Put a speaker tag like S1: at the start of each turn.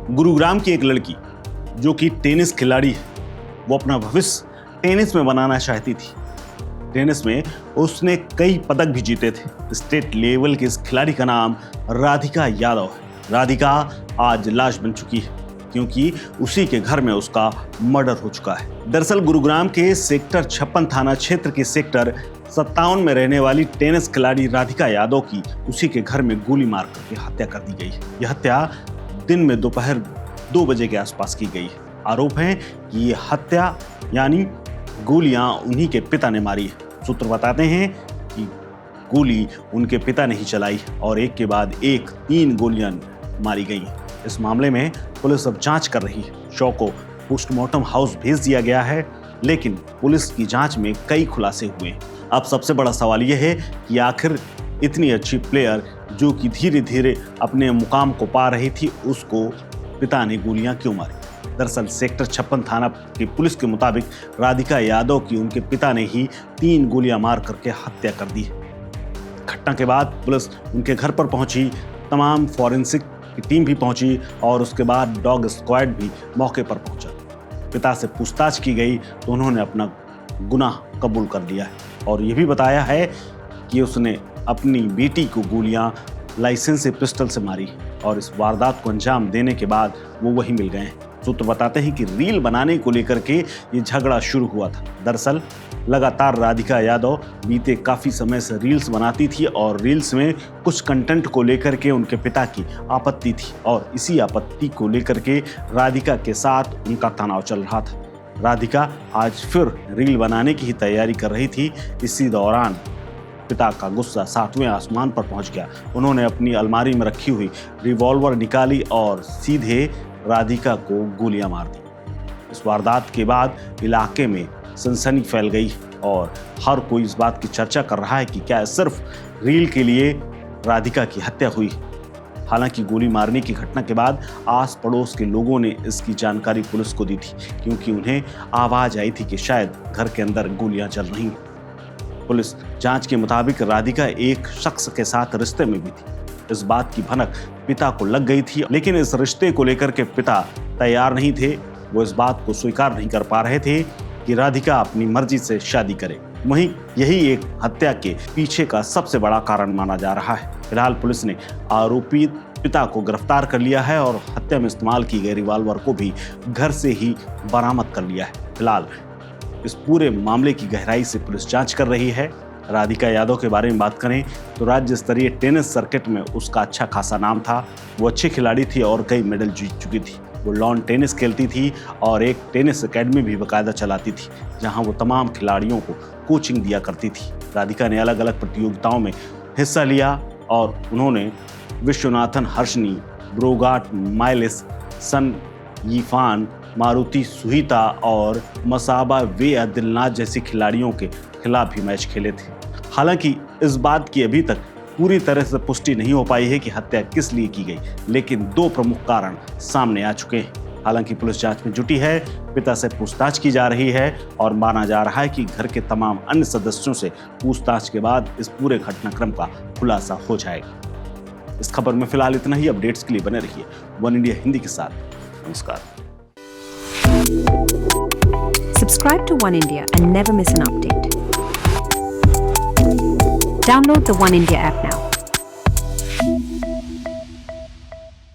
S1: गुरुग्राम की एक लड़की जो कि टेनिस खिलाड़ी है, वो अपना भविष्य टेनिस में बनाना चाहती थी। टेनिस में उसने कई पदक भी जीते थे। स्टेट लेवल के इस खिलाड़ी का नाम राधिका यादव है। राधिका आज लाश बन चुकी है क्योंकि उसी के घर में उसका मर्डर हो चुका है। दरअसल गुरुग्राम के सेक्टर 56 थाना क्षेत्र के सेक्टर 57 में रहने वाली टेनिस खिलाड़ी राधिका यादव की उसी के घर में गोली मार करके हत्या कर दी गई है। यह हत्या दिन में दोपहर 2 बजे के आसपास की गई है। आरोप है कि ये हत्या यानी गोलियां उन्हीं के पिता ने मारी है। सूत्र बताते हैं कि गोली उनके पिता ने ही चलाई और एक के बाद एक 3 गोलियां मारी गई। इस मामले में पुलिस अब जांच कर रही है। शव को पोस्टमार्टम हाउस भेज दिया गया है, लेकिन पुलिस की जांच में कई खुलासे हुए। अब सबसे बड़ा सवाल यह है कि आखिर इतनी अच्छी प्लेयर जो कि धीरे धीरे अपने मुकाम को पा रही थी, उसको पिता ने गोलियां क्यों मारी? दरअसल सेक्टर 56 थाना की पुलिस के मुताबिक राधिका यादव की उनके पिता ने ही 3 गोलियां मार करके हत्या कर दी है। घटना के बाद पुलिस उनके घर पर पहुंची, तमाम फॉरेंसिक की टीम भी पहुंची और उसके बाद डॉग स्क्वाड भी मौके पर पहुंचा। पिता से पूछताछ की गई तो उन्होंने अपना गुनाह कबूल कर लिया है और ये भी बताया है कि उसने अपनी बेटी को गोलियां लाइसेंस से पिस्टल से मारी और इस वारदात को अंजाम देने के बाद वो वहीं मिल गए हैं। सूत्र बताते हैं कि रील बनाने को लेकर के ये झगड़ा शुरू हुआ था। दरअसल लगातार राधिका यादव बीते काफी समय से रील्स बनाती थी और रील्स में कुछ कंटेंट को लेकर के उनके पिता की आपत्ति थी और इसी आपत्ति को लेकर के राधिका के साथ उनका तनाव चल रहा था। राधिका आज फिर रील बनाने की ही तैयारी कर रही थी। इसी दौरान पिता का गुस्सा 7वें आसमान पर पहुंच गया। उन्होंने अपनी अलमारी में रखी हुई रिवॉल्वर निकाली और सीधे राधिका को गोलियां मार दी। इस वारदात के बाद इलाके में सनसनी फैल गई और हर कोई इस बात की चर्चा कर रहा है कि क्या सिर्फ रील के लिए राधिका की हत्या हुई। हालांकि गोली मारने की घटना के बाद आस पड़ोस के लोगों ने इसकी जानकारी पुलिस को दी थी क्योंकि उन्हें आवाज आई थी कि शायद घर के अंदर गोलियां चल रही हैं। पुलिस जांच के मुताबिक राधिका एक शख्स के साथ रिश्ते में भी थी। इस बात की भनक पिता को लग गई थी, लेकिन इस रिश्ते को लेकर के पिता तैयार नहीं थे। वो इस बात को स्वीकार नहीं कर पा रहे थे कि राधिका अपनी मर्जी से शादी करे। वहीं यही एक हत्या के पीछे का सबसे बड़ा कारण माना जा रहा है। फिलहाल पुलिस ने आरोपी पिता को गिरफ्तार कर लिया है और हत्या में इस्तेमाल की गई रिवॉल्वर को भी घर से ही बरामद कर लिया है। फिलहाल इस पूरे मामले की गहराई से पुलिस जांच कर रही है। राधिका यादव के बारे में बात करें तो राज्य स्तरीय टेनिस सर्किट में उसका अच्छा खासा नाम था। वो अच्छी खिलाड़ी थी और कई मेडल जीत चुकी थी। वो लॉन टेनिस खेलती थी और एक टेनिस एकेडमी भी बाकायदा चलाती थी जहां वो तमाम खिलाड़ियों को कोचिंग दिया करती थी। राधिका ने अलग अलग प्रतियोगिताओं में हिस्सा लिया और उन्होंने विश्वनाथन हर्षनी, ब्रोगाट माइलिस, सन यीफान, मारुति सुहीता और मसाबा वे दिलनाज जैसी खिलाड़ियों के खिलाफ भी मैच खेले थे। हालांकि इस बात की अभी तक पूरी तरह से पुष्टि नहीं हो पाई है कि हत्या किस लिए की गई, लेकिन 2 प्रमुख कारण सामने आ चुके हैं। हालांकि पुलिस जांच में जुटी है, पिता से पूछताछ की जा रही है और माना जा रहा है कि घर के तमाम अन्य सदस्यों से पूछताछ के बाद इस पूरे घटनाक्रम का खुलासा हो जाएगा। इस खबर में फिलहाल इतना ही। अपडेट्स के लिए बने रहिए वन इंडिया हिंदी के साथ। नमस्कार।
S2: Subscribe to One India and never miss an update. Download the One India app now.